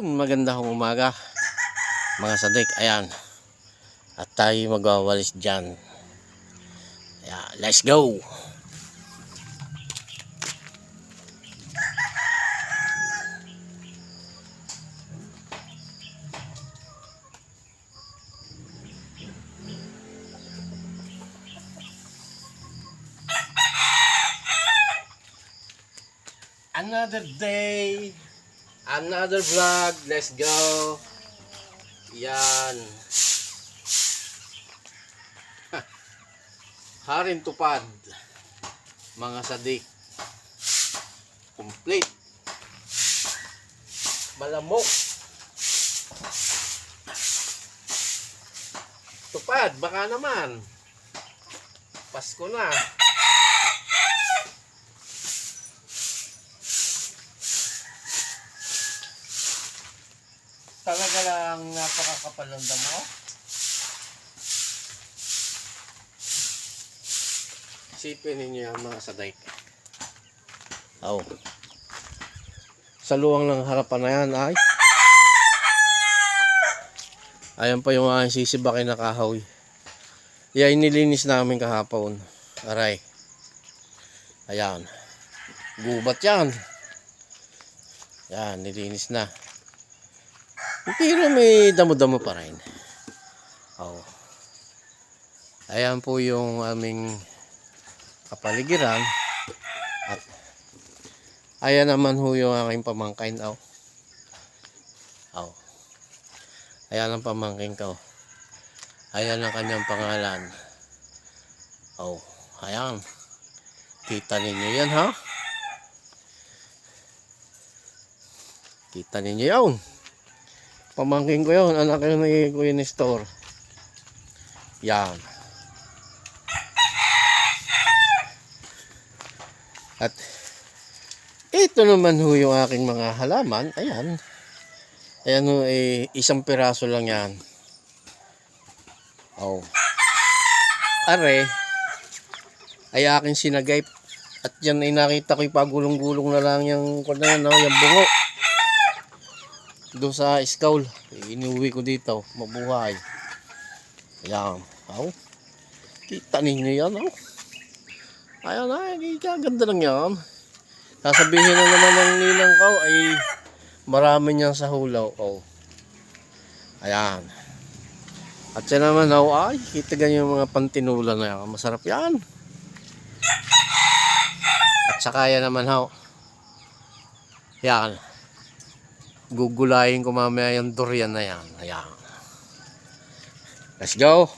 Magandang umaga mga sadik. Ayan. At tayo magwawalis dyan. Ayan, let's go. Another day, another vlog. Let's go. Yan. Haring tupad mga sadik. Complete. Malamok. Tupad, baka naman. Pasko na. Talaga lang napakakapal ng damo. Isipin ninyo yan mga sadik. Oh. Sa luwang ng harapan na yan ay ayan pa yung aking sisibakin na kahoy. Yan nilinis namin kahapon. Aray. Ayan. Gubat yan. Yan, nilinis na. Pero may damo-damo pa rin. Oh. Ayan po yung aming kapaligiran. At ayan naman ho yung aking pamangkin. Oh. Oh. Ayan ang pamangkin ko. Ayan ang kanyang pangalan. Oh. Ayan. Kita ninyo yan, ha? Kita ninyo yun. Pamangkin ko yun, anak yun ni Kuya Nestor. Yan. At ito naman ho yung aking mga halaman. Ayan. Ayan ho, isang piraso lang yan. Oh. Are, ay aking sinagay. At yan ay nakita ko yung pagulong-gulong na lang yung bungo. Doon sa iskaul, inuwi ko dito, mabuhay. Ayan, oh. Kita ninyo yan, oh. Ayan, ay, ganda lang yan. Sasabihin na naman ng ninang ko, ay marami niyan sa hulaw, oh. Ayan. At siya naman, oh, ay, kita ganyan yung mga pantinula na yan. Masarap yan. At saka yan naman, oh. Yan. Gugulayin ko mamaya yung durian na yan. Ayan. Let's go.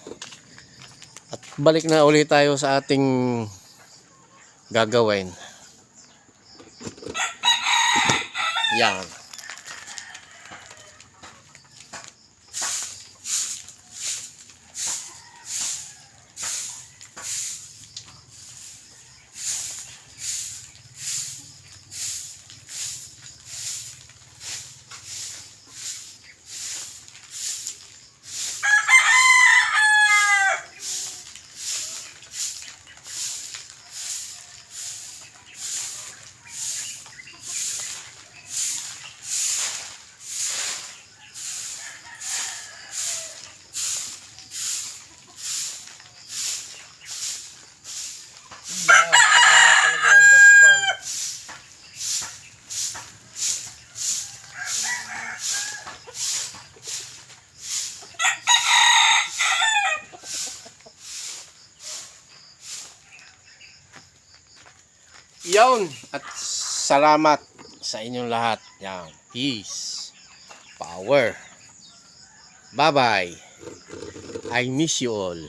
At balik na ulit tayo sa ating gagawin. Yan. Yun, at salamat sa inyong lahat. Yan, peace, power. Bye bye. I miss you all.